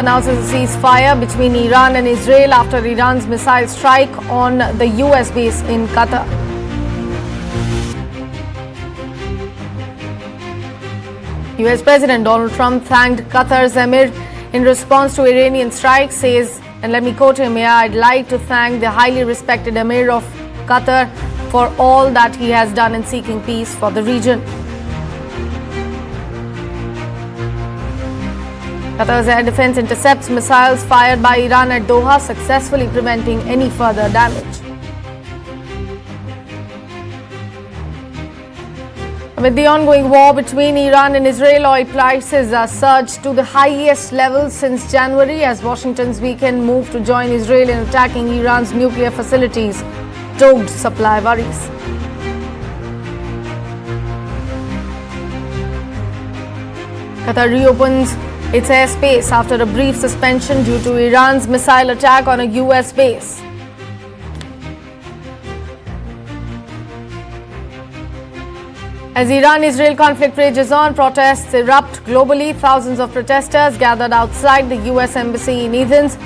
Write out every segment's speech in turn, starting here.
Announces a ceasefire between Iran and Israel after Iran's missile strike on the US base in Qatar. US President Donald Trump thanked Qatar's Emir in response to Iranian strike, says, and let me quote him here, "I'd like to thank the highly respected Emir of Qatar for all that he has done in seeking peace for the region." Qatar's air defense intercepts missiles fired by Iran at Doha, successfully preventing any further damage. With the ongoing war between Iran and Israel, oil prices are surged to the highest level since January as Washington's weekend move to join Israel in attacking Iran's nuclear facilities stoked supply worries. Qatar reopens its airspace after a brief suspension due to Iran's missile attack on a US base. As Iran-Israel conflict rages on, protests erupt globally. Thousands of protesters gathered outside the US embassy in Athens,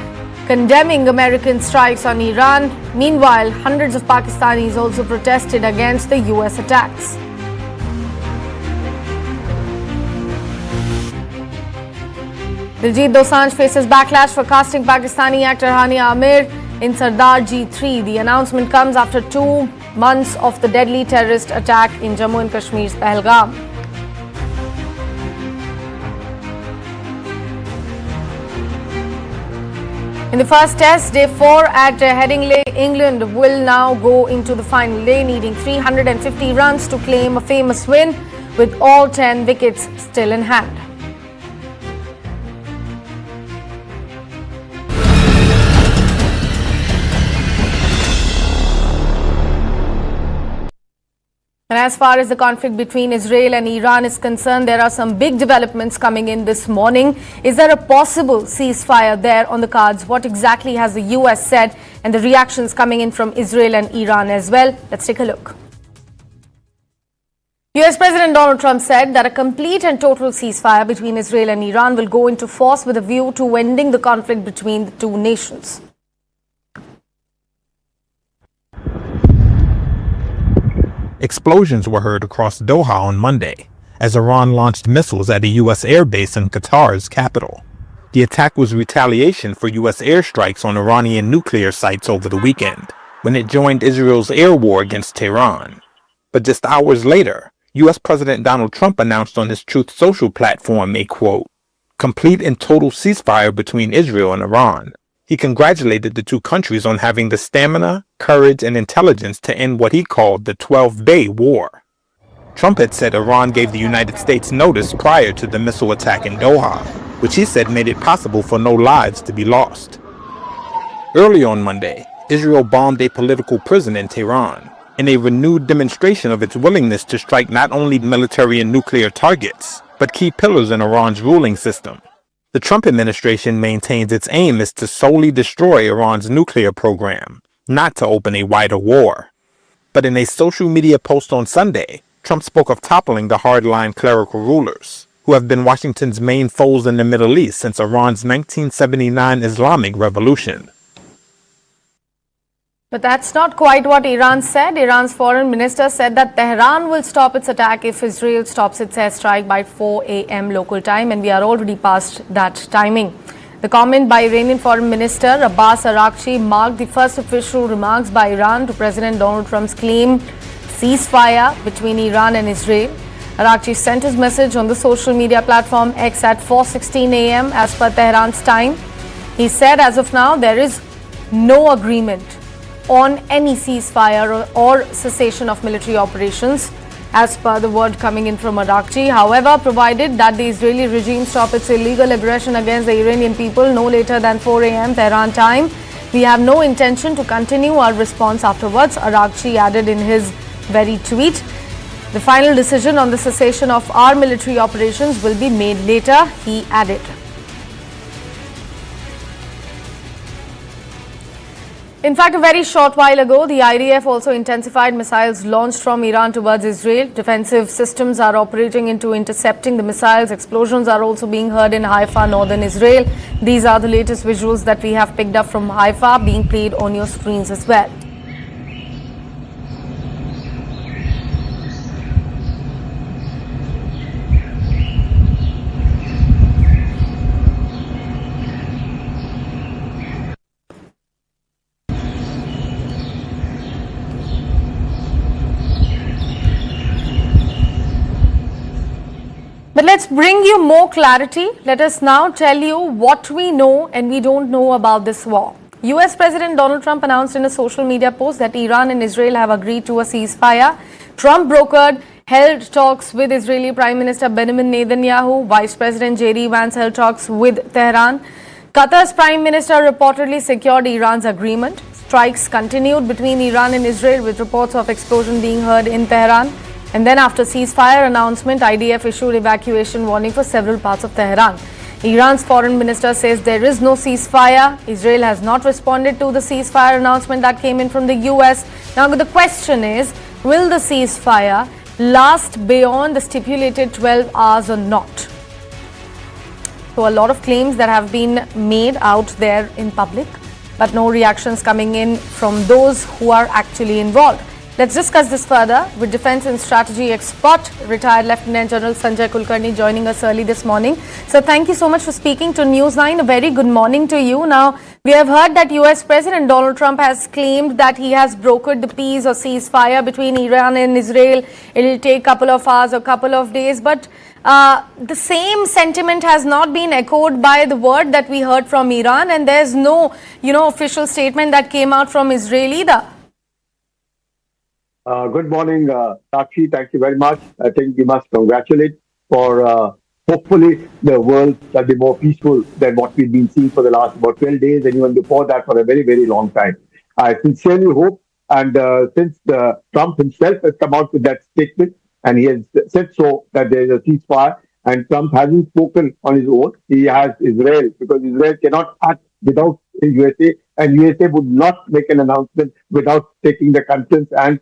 condemning American strikes on Iran. Meanwhile, hundreds of Pakistanis also protested against the US attacks. Diljit Dosanjh faces backlash for casting Pakistani actor Hania Amir in Sardar G3. The announcement comes after 2 months of the deadly terrorist attack in Jammu and Kashmir's Pahalgam. In the first test, day 4 at Headingley, England will now go into the final day, needing 350 runs to claim a famous win, with all 10 wickets still in hand. And as far as the conflict between Israel and Iran is concerned, there are some big developments coming in this morning. Is there a possible ceasefire there on the cards? What exactly has the US said, and the reactions coming in from Israel and Iran as well? Let's take a look. US President Donald Trump said that a complete and total ceasefire between Israel and Iran will go into force with a view to ending the conflict between the two nations. Explosions were heard across Doha on Monday as Iran launched missiles at a U.S. airbase in Qatar's capital. The attack was retaliation for U.S. airstrikes on Iranian nuclear sites over the weekend, when it joined Israel's air war against Tehran. But just hours later, U.S. President Donald Trump announced on his Truth Social platform a, quote, complete and total ceasefire between Israel and Iran. He congratulated the two countries on having the stamina, courage, and intelligence to end what he called the 12-day war. Trump had said Iran gave the United States notice prior to the missile attack in Doha, which he said made it possible for no lives to be lost. Early on Monday, Israel bombed a political prison in Tehran, in a renewed demonstration of its willingness to strike not only military and nuclear targets, but key pillars in Iran's ruling system. The Trump administration maintains its aim is to solely destroy Iran's nuclear program, not to open a wider war. But in a social media post on Sunday, Trump spoke of toppling the hardline clerical rulers, who have been Washington's main foes in the Middle East since Iran's 1979 Islamic Revolution. But that's not quite what Iran said. Iran's foreign minister said that Tehran will stop its attack if Israel stops its airstrike by 4 a.m. local time, and we are already past that timing. The comment by Iranian Foreign Minister Abbas Araghchi marked the first official remarks by Iran to President Donald Trump's claimed ceasefire between Iran and Israel. Araghchi sent his message on the social media platform X at 4:16 a.m. as per Tehran's time. He said as of now there is no agreement on any ceasefire or cessation of military operations, as per the word coming in from Araghchi. However, provided that the Israeli regime stop its illegal aggression against the Iranian people no later than 4 a.m. Tehran time, we have no intention to continue our response afterwards, Araghchi added in his very tweet. The final decision on the cessation of our military operations will be made later, he added. In fact, a very short while ago, the IDF also intensified missiles launched from Iran towards Israel. Defensive systems are operating into intercepting the missiles. Explosions are also being heard in Haifa, northern Israel. These are the latest visuals that we have picked up from Haifa, being played on your screens as well. But let's bring you more clarity. Let us now tell you what we know and we don't know about this war. US President Donald Trump announced in a social media post that Iran and Israel have agreed to a ceasefire. Trump held talks with Israeli Prime Minister Benjamin Netanyahu. Vice President J.D. Vance held talks with Tehran. Qatar's Prime Minister reportedly secured Iran's agreement. Strikes continued between Iran and Israel with reports of explosion being heard in Tehran. And then after ceasefire announcement, IDF issued evacuation warning for several parts of Tehran. Iran's foreign minister says there is no ceasefire. Israel has not responded to the ceasefire announcement that came in from the US. Now the question is, will the ceasefire last beyond the stipulated 12 hours or not? So a lot of claims that have been made out there in public, but no reactions coming in from those who are actually involved. Let's discuss this further with defense and strategy expert, retired Lieutenant General Sanjay Kulkarni, joining us early this morning. So thank you so much for speaking to News9. A very good morning to you. Now, we have heard that US President Donald Trump has claimed that he has brokered the peace or ceasefire between Iran and Israel. It will take a couple of hours or couple of days. But the same sentiment has not been echoed by the word that we heard from Iran. And there's no, official statement that came out from Israel either. Good morning, Sakshi. Thank you very much. I think we must congratulate for hopefully the world shall be more peaceful than what we've been seeing for the last about 12 days and even before that for a very, very long time. I sincerely hope, and since Trump himself has come out with that statement and he has said so that there is a ceasefire, and Trump hasn't spoken on his own, he has Israel, because Israel cannot act without the USA, and USA would not make an announcement without taking the consent and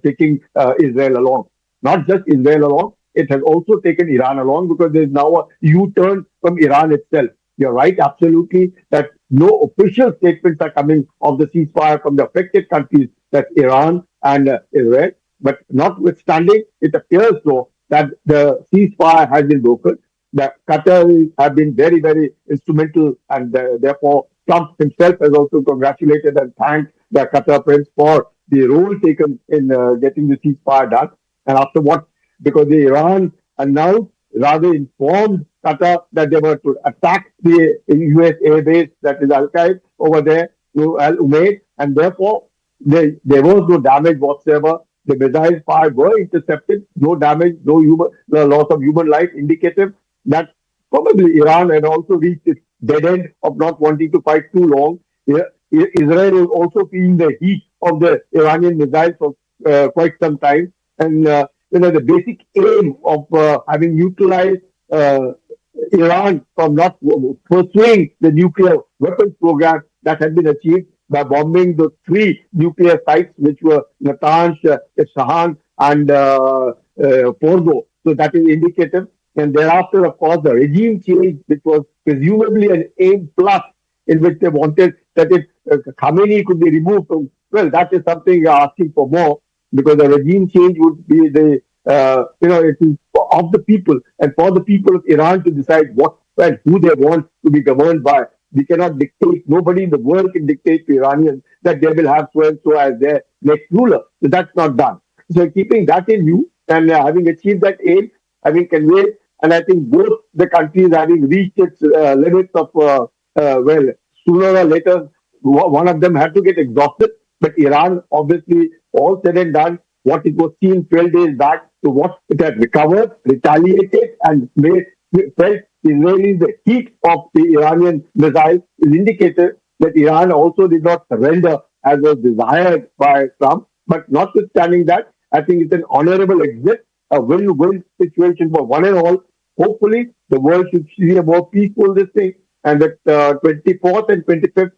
taking Israel along. Not just Israel along, it has also taken Iran along, because there is now a U-turn from Iran itself. You're right, absolutely, that no official statements are coming of the ceasefire from the affected countries, that's Iran and Israel. But notwithstanding, it appears though that the ceasefire has been broken. The Qatar have been very, very instrumental, and therefore Trump himself has also congratulated and thanked the Qatar prince for the role taken in getting the ceasefire done. And after what, because the Iran announced, rather informed Qatar that they were to attack the US airbase, that is Al-Qaeda over there, to Al-Umaid, and therefore there was no damage whatsoever. The missile fire were intercepted, no damage, no loss of human life, indicative that probably Iran had also reached its dead end of not wanting to fight too long. Israel was also feeling the heat of the Iranian missiles for quite some time. And, the basic aim of having neutralized Iran from not pursuing the nuclear weapons program, that had been achieved by bombing the 3 nuclear sites, which were Natanz, Isfahan, and Fordo. So that is indicative. And thereafter, of course, the regime change, which was presumably an aim plus, in which they wanted that if Khamenei could be removed from, well, that is something you're asking for more, because the regime change would be it is of the people and for the people of Iran to decide what and who they want to be governed by. We cannot dictate, nobody in the world can dictate to Iranians that they will have so and so as their next ruler. So that's not done. So keeping that in view and having achieved that aim, having conveyed, and I think both the countries having reached its limits of, sooner or later, one of them had to get exhausted. But Iran, obviously, all said and done, what it was seen 12 days back to what it had recovered, retaliated, and felt Israelis the heat of the Iranian missiles is indicated that Iran also did not surrender as was desired by Trump. But notwithstanding that, I think it's an honorable exit, a win-win situation for one and all. Hopefully, the world should see a more peaceful this thing, and that 24th and 25th,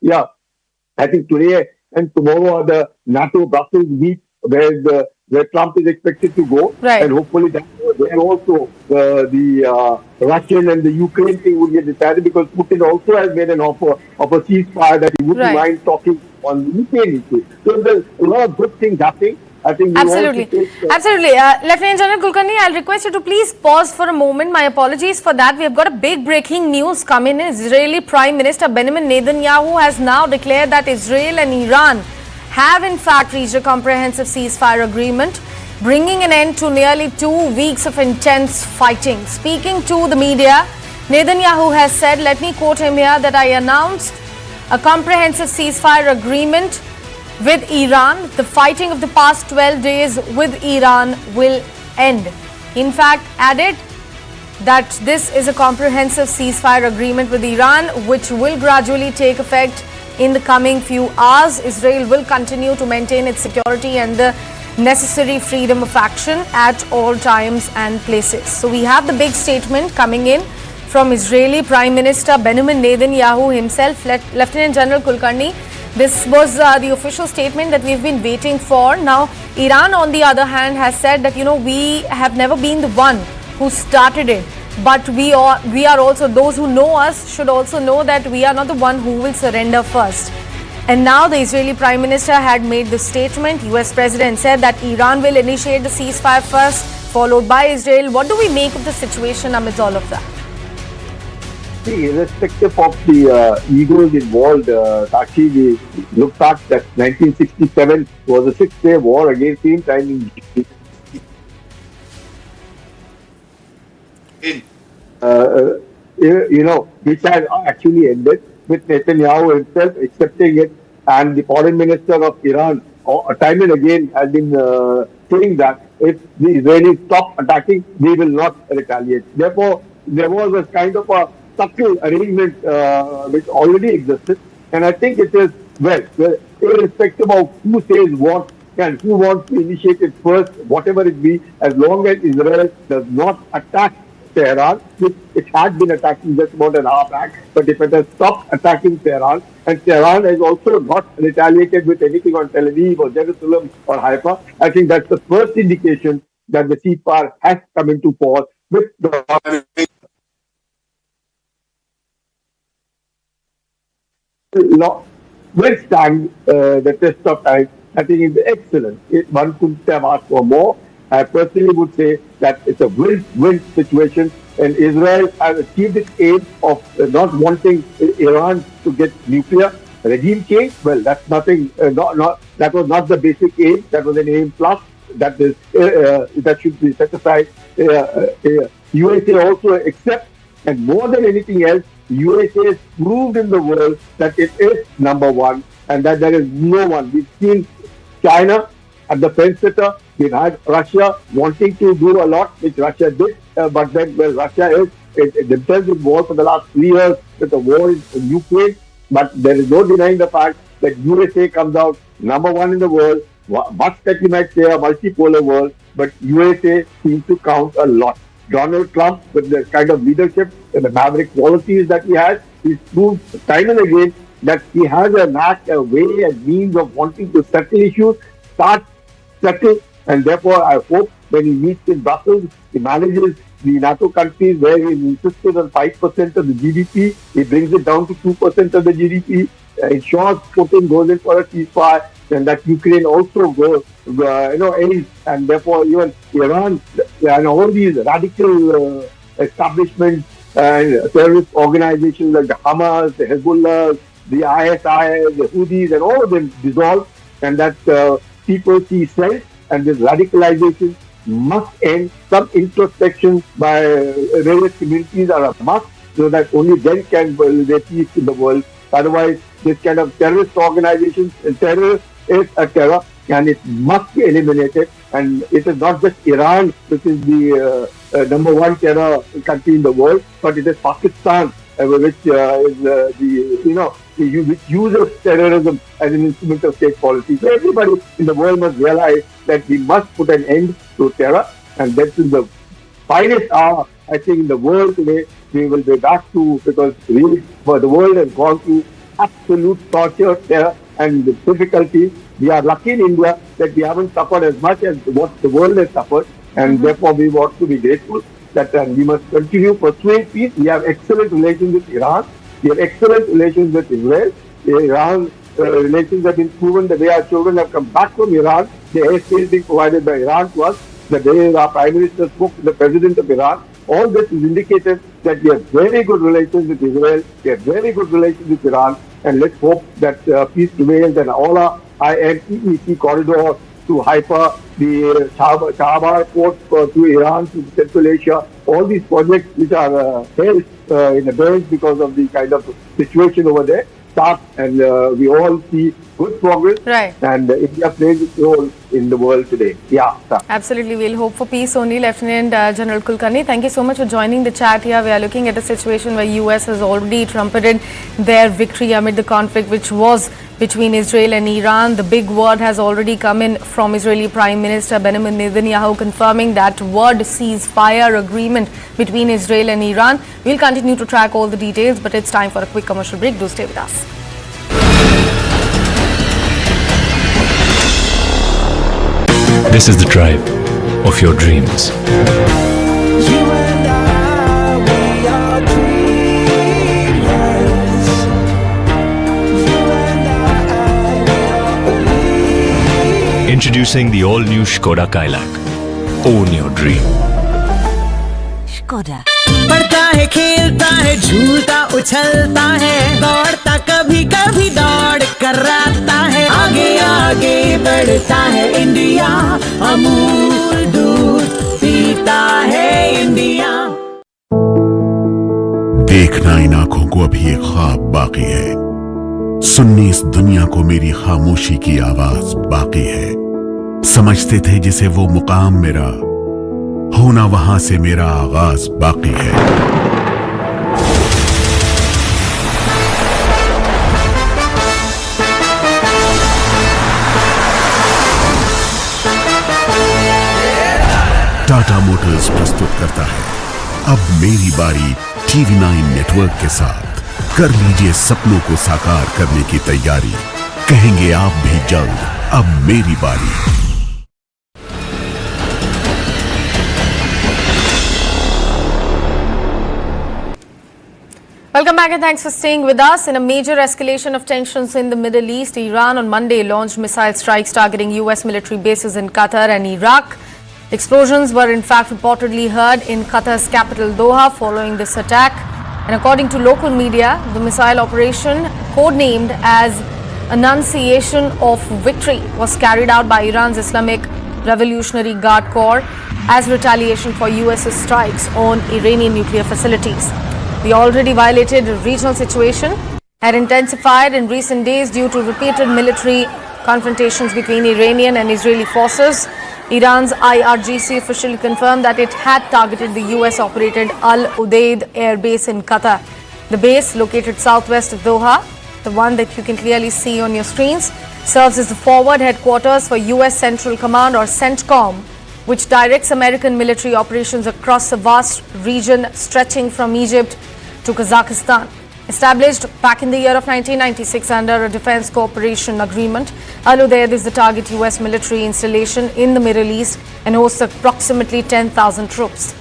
I think today and tomorrow are the NATO Brussels meet where Trump is expected to go, Right. and hopefully that there also the Russian and the Ukraine thing will get decided, because Putin also has made an offer of a ceasefire that he wouldn't Right. mind talking on the Ukraine issue. So there's a lot of good things happening. I think we want to Absolutely. take. Absolutely. Lieutenant General Kulkarni, I'll request you to please pause for a moment. My apologies for that. We have got a big breaking news coming in. Israeli Prime Minister Benjamin Netanyahu has now declared that Israel and Iran have in fact reached a comprehensive ceasefire agreement, bringing an end to nearly 2 weeks of intense fighting. Speaking to the media, Netanyahu has said, let me quote him here, that I announced a comprehensive ceasefire agreement with Iran. The fighting of the past 12 days with Iran will end. In fact, added that this is a comprehensive ceasefire agreement with Iran, which will gradually take effect in the coming few hours. Israel will continue to maintain its security and the necessary freedom of action at all times and places. So we have the big statement coming in from Israeli Prime Minister Benjamin Netanyahu himself. Lieutenant General Kulkarni, this was the official statement that we've been waiting for. Now, Iran, on the other hand, has said that, we have never been the one who started it. But we are also, those who know us should also know that we are not the one who will surrender first. And now the Israeli Prime Minister had made the statement. US President said that Iran will initiate the ceasefire first, followed by Israel. What do we make of the situation amidst all of that? See, irrespective of the egos involved, Sakshi, we look back that 1967 was a 6-day war against the time which has actually ended with Netanyahu himself accepting it, and the foreign minister of Iran time and again has been saying that if the Israelis stop attacking, we will not retaliate. Therefore, there was a kind of a subtle arrangement which already existed, and I think it is irrespective of who says what and who wants to initiate it first, whatever it be, as long as Israel does not attack Tehran, which it had been attacking just about an hour back, but if it has stopped attacking Tehran, and Tehran has also not retaliated with anything on Tel Aviv or Jerusalem or Haifa, I think that's the first indication that the ceasefire has come into force with the law will stand the test of time. I think it's excellent. One couldn't have asked for more. I personally would say that it's a win-win situation, and Israel has achieved its aim of not wanting Iran to get nuclear regime change. Well, that's nothing. That was not the basic aim. That was an aim plus. That should be set aside. USA also accepts, and more than anything else, USA has proved in the world that it is number one, and that there is no one. We've seen China at the fence sitter. We've had Russia wanting to do a lot, which Russia did, but then Russia is themselves involved for the last 3 years with the war in Ukraine. But there is no denying the fact that USA comes out number one in the world. Much that you might say a multipolar world, but USA seems to count a lot. Donald Trump, with the kind of leadership and the maverick qualities that he has, he's proved time and again that he has a knack, a way, a means of wanting to settle issues, settle, and therefore I hope when he meets in Brussels, he manages the NATO countries where he insisted on 5% of the GDP, he brings it down to 2% of the GDP, ensures Putin goes in for a ceasefire, and that Ukraine also goes, ends, and therefore even Iran and all these radical establishments and terrorist organizations like the Hamas, the Hezbollah, the ISI, the Houthis, and all of them dissolve, and that people see sense, and this radicalization must end. Some introspection by various communities are a must, so that only then can there peace in the world. Otherwise, this kind of terrorist organizations, terror is a terror, and it must be eliminated. And it is not just Iran, which is the number one terror country in the world, but it is Pakistan, which which uses terrorism as an instrument of state policy. So everybody in the world must realize that we must put an end to terror, and that's in the finest hour, I think, in the world today. We will be back to, because really, the world has gone through absolute torture, terror, and the difficulties. We are lucky in India that we haven't suffered as much as what the world has suffered, and therefore we want to be grateful that we must continue pursuing peace. We have excellent relations with Iran. We have excellent relations with Israel. Iran relations have been proven the way our children have come back from Iran. The airspace being provided by Iran to us. The day our Prime Minister spoke to the President of Iran. All this is indicated that we have very good relations with Israel. We have very good relations with Iran. And let's hope that peace prevails and all our IMEEC corridor to Haifa, the Shahabar port to Iran, to Central Asia, all these projects which are held in abeyance because of the kind of situation over there, start, and we all see good progress. Right. And India plays its role in the world today. Yeah. Absolutely. We'll hope for peace only. Lieutenant General Kulkarni, thank you so much for joining the chat here. We are looking at a situation where US has already trumpeted their victory amid the conflict which was between Israel and Iran. The big word has already come in from Israeli Prime Minister Benjamin Netanyahu confirming that word ceasefire agreement between Israel and Iran. We'll continue to track all the details, but it's time for a quick commercial break. Do stay with us. This is the drive of your dreams. You and I, we are dreamers. You and I, we are believers. Introducing the all-new Skoda Kailak. Own your dream. Skoda. बढ़ता है, खेलता है, झूलता उछलता है, दौड़ता कभी कभी दौड़ कराता है, आगे आगे बढ़ता है इंडिया, अमूल दूध पीता है इंडिया। देखना इन आंखों को अभी एक ख्वाब बाकी है, सुननी इस दुनिया को मेरी खामोशी की आवाज बाकी है। समझते थे जिसे वो मुकाम मेरा, होना वहां से मेरा आगाज बाकी है। टाटा मोटर्स प्रस्तुत करता है अब मेरी बारी TV9 नेटवर्क के साथ। कर लीजिए सपनों को साकार करने की तैयारी, कहेंगे आप भी जल्द अब मेरी बारी। Welcome back and thanks for staying with us. In a major escalation of tensions in the Middle East, Iran on Monday launched missile strikes targeting US military bases in Qatar and Iraq. Explosions were in fact reportedly heard in Qatar's capital Doha following this attack. And according to local media, the missile operation, codenamed as Annunciation of Victory, was carried out by Iran's Islamic Revolutionary Guard Corps as retaliation for US's strikes on Iranian nuclear facilities. The already violated regional situation had intensified in recent days due to repeated military confrontations between Iranian and Israeli forces. Iran's IRGC officially confirmed that it had targeted the US-operated Al Udeid Air Base in Qatar. The base, located southwest of Doha, the one that you can clearly see on your screens, serves as the forward headquarters for US Central Command or CENTCOM, which directs American military operations across a vast region stretching from Egypt to Kazakhstan. Established back in the year of 1996 under a defense cooperation agreement, Al Udeid is the target US military installation in the Middle East and hosts approximately 10,000 troops.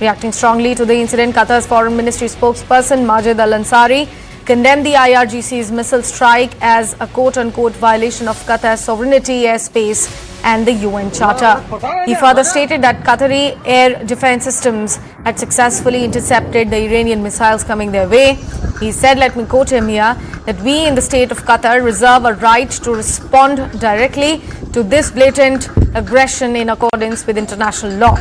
Reacting strongly to the incident, Qatar's Foreign Ministry spokesperson Majid Al-Ansari condemned the IRGC's missile strike as a quote-unquote violation of Qatar's sovereignty, airspace and the UN Charter. He further stated that Qatari air defense systems had successfully intercepted the Iranian missiles coming their way. He said, let me quote him here, that we in the state of Qatar reserve a right to respond directly to this blatant aggression in accordance with international law.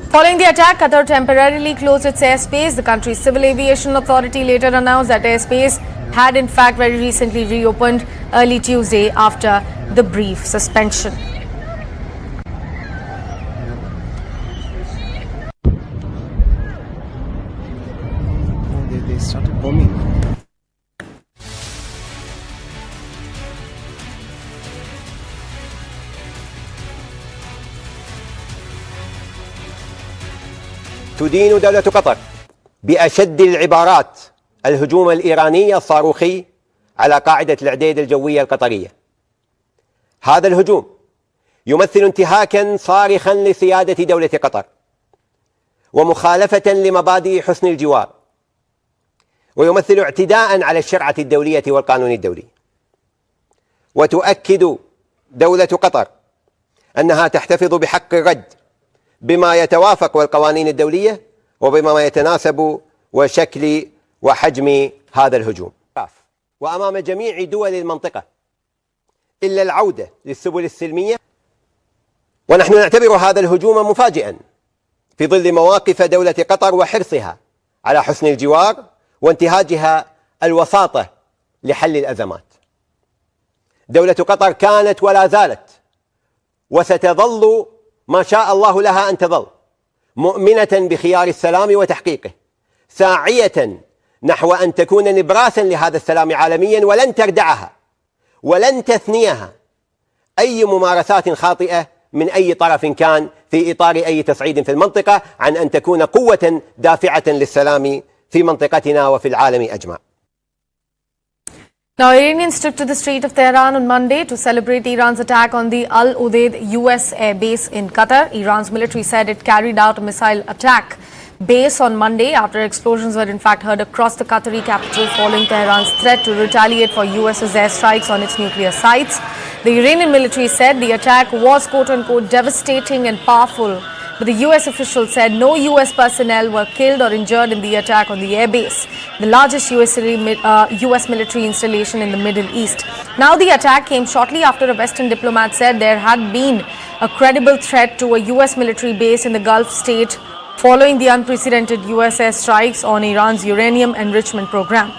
Following the attack, Qatar temporarily closed its airspace. The country's civil aviation authority later announced that airspace had in fact very recently reopened early Tuesday after the brief suspension. They started bombing. تدين دولة قطر بأشد العبارات الهجوم الإيراني الصاروخي على قاعدة العديد الجوية القطرية. هذا الهجوم يمثل انتهاكا صارخا لسيادة دولة قطر ومخالفة لمبادئ حسن الجوار، ويمثل اعتداء على الشرعة الدولية والقانون الدولي. وتؤكد دولة قطر أنها تحتفظ بحق الرد بما يتوافق والقوانين الدولية وبما يتناسب وشكل وحجم هذا الهجوم. وأمام جميع دول المنطقة إلا العودة للسبل السلمية، ونحن نعتبر هذا الهجوم مفاجئا في ظل مواقف دولة قطر وحرصها على حسن الجوار وانتهاجها الوساطة لحل الأزمات. دولة قطر كانت ولا زالت وستظل ما شاء الله لها أن تظل مؤمنة بخيار السلام وتحقيقه، ساعية نحو أن تكون نبراسا لهذا السلام عالميا، ولن تردعها ولن تثنيها أي ممارسات خاطئة من أي طرف كان في إطار أي تصعيد في المنطقة عن أن تكون قوة دافعة للسلام في منطقتنا وفي العالم أجمع. Now, Iranians took to the street of Tehran on Monday to celebrate Iran's attack on the Al Udeid US air base in Qatar. Iran's military said it carried out a missile attack base on Monday after explosions were in fact heard across the Qatari capital following Tehran's threat to retaliate for US's airstrikes on its nuclear sites. The Iranian military said the attack was quote-unquote devastating and powerful, but the US official said no US personnel were killed or injured in the attack on the airbase, the largest US military installation in the Middle East. Now, the attack came shortly after a Western diplomat said there had been a credible threat to a US military base in the Gulf state following the unprecedented US airstrikes on Iran's uranium enrichment program.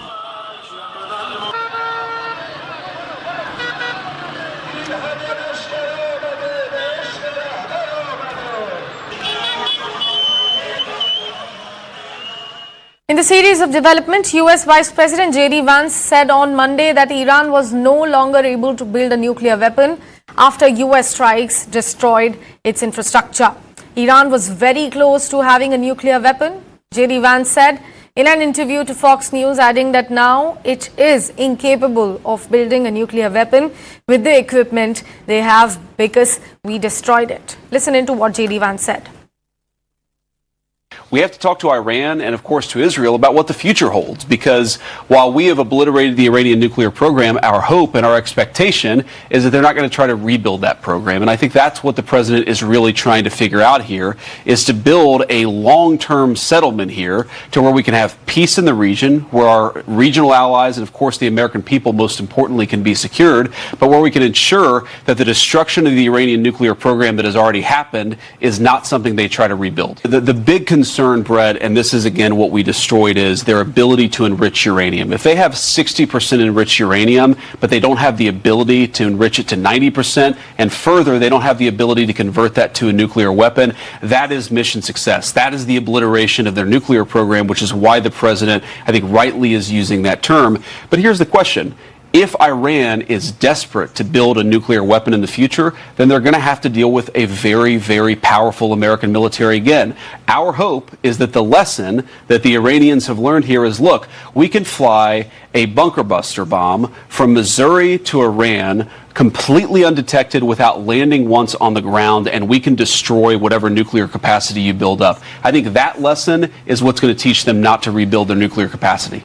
In the series of development, US Vice President J.D. Vance said on Monday that Iran was no longer able to build a nuclear weapon after US strikes destroyed its infrastructure. Iran was very close to having a nuclear weapon, J.D. Vance said in an interview to Fox News, adding that now it is incapable of building a nuclear weapon with the equipment they have because we destroyed it. Listen into what J.D. Vance said. We have to talk to Iran and, of course, to Israel about what the future holds, because while we have obliterated the Iranian nuclear program, our hope and our expectation is that they're not going to try to rebuild that program. And I think that's what the president is really trying to figure out here, is to build a long-term settlement here to where we can have peace in the region, where our regional allies and, of course, the American people, most importantly, can be secured, but where we can ensure that the destruction of the Iranian nuclear program that has already happened is not something they try to rebuild. The big concern, Brett, and this is again what we destroyed, is their ability to enrich uranium. If they have 60% enriched uranium, but they don't have the ability to enrich it to 90%, and further, they don't have the ability to convert that to a nuclear weapon, that is mission success. That is the obliteration of their nuclear program, which is why the president, I think, rightly is using that term. But here's the question. If Iran is desperate to build a nuclear weapon in the future, then they're going to have to deal with a very, very powerful American military again. Our hope is that the lesson that the Iranians have learned here is, look, we can fly a bunker buster bomb from Missouri to Iran completely undetected without landing once on the ground, and we can destroy whatever nuclear capacity you build up. I think that lesson is what's going to teach them not to rebuild their nuclear capacity.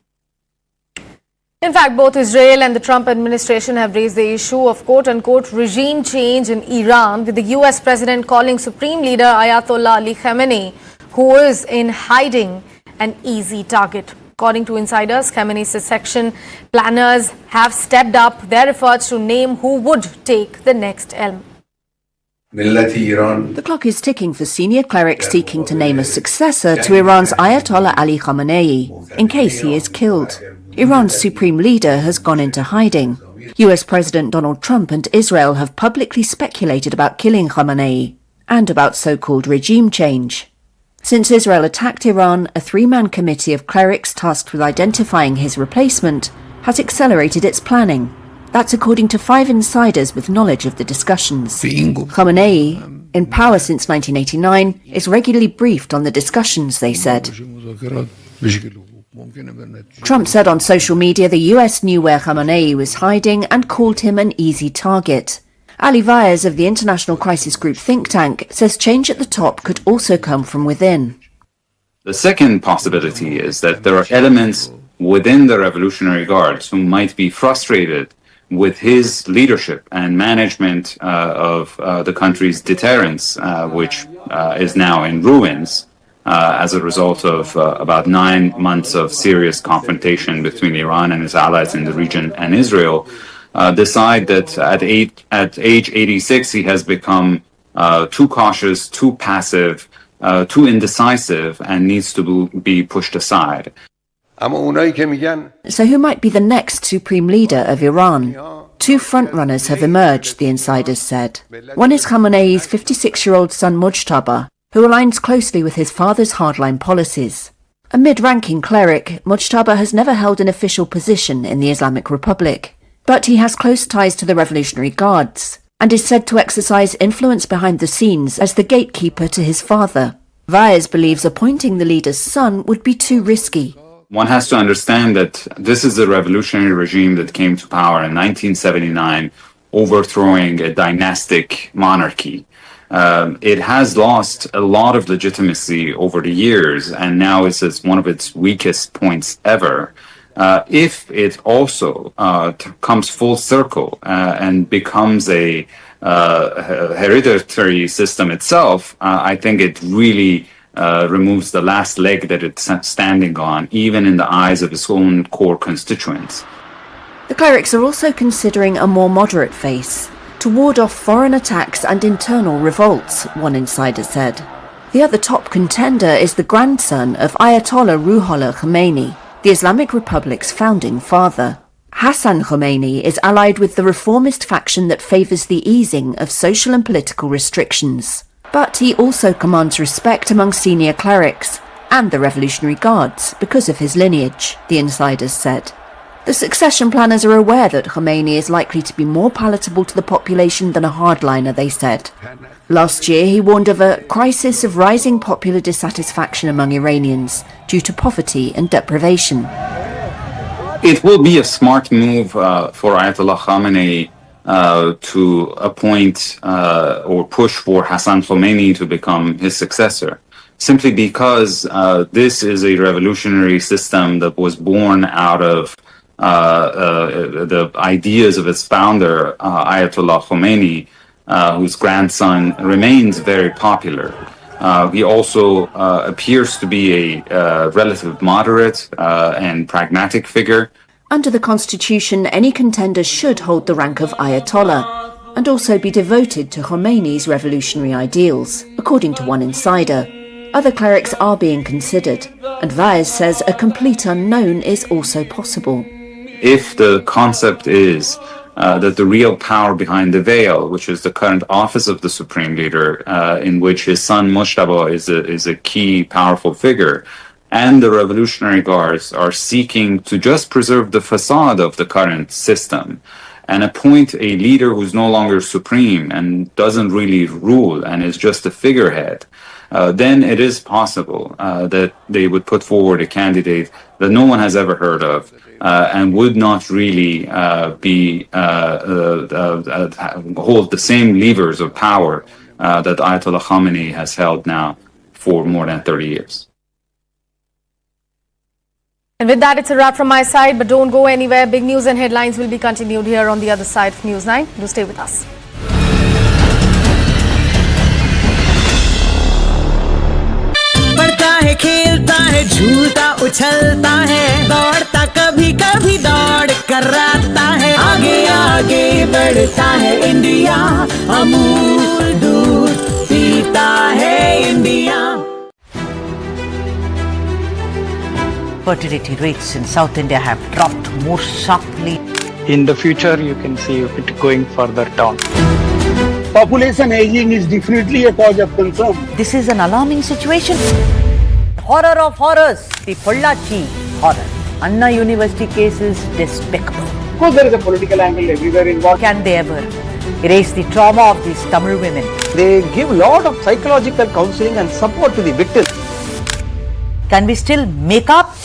In fact, both Israel and the Trump administration have raised the issue of quote-unquote regime change in Iran, with the US president calling Supreme Leader Ayatollah Ali Khamenei, who is in hiding, an easy target. According to insiders, Khamenei's secession planners have stepped up their efforts to name who would take the next helm. The clock is ticking for senior clerics seeking to name a successor to Iran's Ayatollah Ali Khamenei, in case he is killed. Iran's supreme leader has gone into hiding. US President Donald Trump and Israel have publicly speculated about killing Khamenei and about so-called regime change. Since Israel attacked Iran, a three-man committee of clerics tasked with identifying his replacement has accelerated its planning. That's according to 5 insiders with knowledge of the discussions. Khamenei, in power since 1989, is regularly briefed on the discussions, they said. Trump said on social media the US knew where Khamenei was hiding and called him an easy target. Ali Vaez of the International Crisis Group think tank says change at the top could also come from within. The second possibility is that there are elements within the Revolutionary Guards who might be frustrated with his leadership and management of the country's deterrence, which is now in ruins as a result of about 9 months of serious confrontation between Iran and its allies in the region and Israel, decide that at age 86 he has become too cautious, too passive, too indecisive, and needs to be pushed aside. So who might be the next supreme leader of Iran? Two frontrunners have emerged, the insiders said. One is Khamenei's 56-year-old son Mujtaba, who aligns closely with his father's hardline policies. A mid-ranking cleric, Mujtaba has never held an official position in the Islamic Republic, but he has close ties to the Revolutionary Guards and is said to exercise influence behind the scenes as the gatekeeper to his father. Vaez believes appointing the leader's son would be too risky. One has to understand that this is a revolutionary regime that came to power in 1979, overthrowing a dynastic monarchy. It has lost a lot of legitimacy over the years, and now it's at one of its weakest points ever. If it also comes full circle and becomes a hereditary system itself, I think it really removes the last leg that it's standing on, even in the eyes of its own core constituents. The clerics are also considering a more moderate face to ward off foreign attacks and internal revolts, one insider said. The other top contender is the grandson of Ayatollah Ruhollah Khomeini, the Islamic Republic's founding father. Hassan Khomeini is allied with the reformist faction that favours the easing of social and political restrictions. But he also commands respect among senior clerics and the Revolutionary Guards because of his lineage, the insiders said. The succession planners are aware that Khomeini is likely to be more palatable to the population than a hardliner, they said. Last year, he warned of a crisis of rising popular dissatisfaction among Iranians due to poverty and deprivation. It will be a smart move for Ayatollah Khamenei to appoint or push for Hassan Khomeini to become his successor, simply because this is a revolutionary system that was born out of the ideas of its founder, Ayatollah Khomeini, whose grandson remains very popular. He also appears to be a relative moderate and pragmatic figure. Under the constitution, any contender should hold the rank of Ayatollah and also be devoted to Khomeini's revolutionary ideals, according to one insider. Other clerics are being considered, and Vaez says a complete unknown is also possible. If the concept is that the real power behind the veil, which is the current office of the Supreme Leader, in which his son Mujtaba is a key powerful figure, and the Revolutionary Guards are seeking to just preserve the facade of the current system and appoint a leader who's no longer supreme and doesn't really rule and is just a figurehead, then it is possible that they would put forward a candidate that no one has ever heard of and would not really hold the same levers of power that Ayatollah Khamenei has held now for more than 30 years. And with that, it's a wrap from my side, but don't go anywhere. Big news and headlines will be continued here on the other side of News 9. Do stay with us. पढ़ता है, खेलता है, झूलता उछलता है, दौड़ता कभी कभी दौड़ कराता है, आगे आगे बढ़ता है इंडिया, अमूल दूध पीता है India. Fertility rates in South India have dropped more sharply. In the future, you can see it going further down. Population aging is definitely a cause of concern. This is an alarming situation. Horror of horrors, the Pollachi horror. Anna University case is despicable. Of course, there is a political angle everywhere involved. Can they ever erase the trauma of these Tamil women? They give a lot of psychological counseling and support to the victims. Can we still make up?